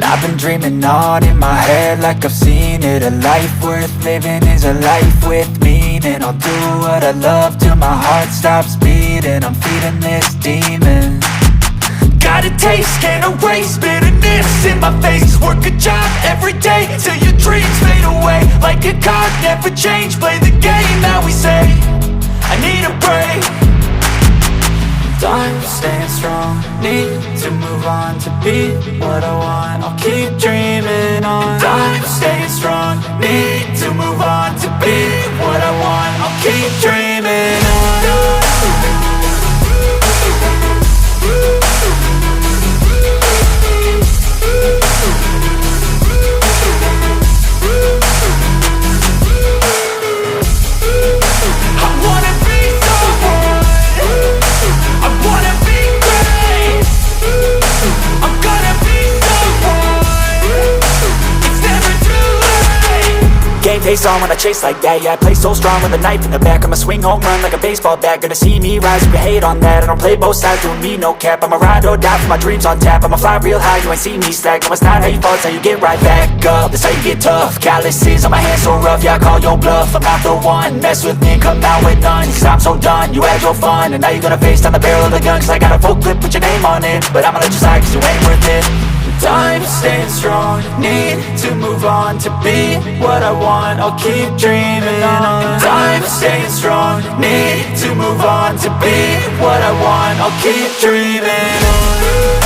I've been dreaming on in my head like I've seen it. A life worth living is a life with meaning. I'll do what I love till my heart stops beating. I'm feeding this demon. Got a taste, can't erase bitterness in my face. Work a job every day till your dreams fade away. Like a card, never change, play the game that we say. I need a break. I'm staying strong, need to move on to be what I want. I'll keep dreaming on. I'm staying strong, need to move on to be what I want. I'll keep dreaming on. Face on when I chase like that, yeah, I play so strong with a knife in the back. I'ma swing home run like a baseball bat. Gonna see me rise if you hate on that. I don't play both sides, doing me no cap. I'ma ride or die for my dreams on tap. I'ma fly real high, you ain't see me slack. No, it's not how you fall, it's how you get right back up. That's how you get tough. Calluses on my hands so rough, yeah, I call your bluff. I'm not the one, mess with me and come out with none. Cause I'm so done, you had your fun. And now you're gonna face down the barrel of the gun. Cause I got a full clip, put your name on it. But I'ma let you slide cause you ain't worth it. I'm staying strong, need to move on to be what I want. I'll keep dreaming on. I'm staying strong, need to move on to be what I want. I'll keep dreaming on.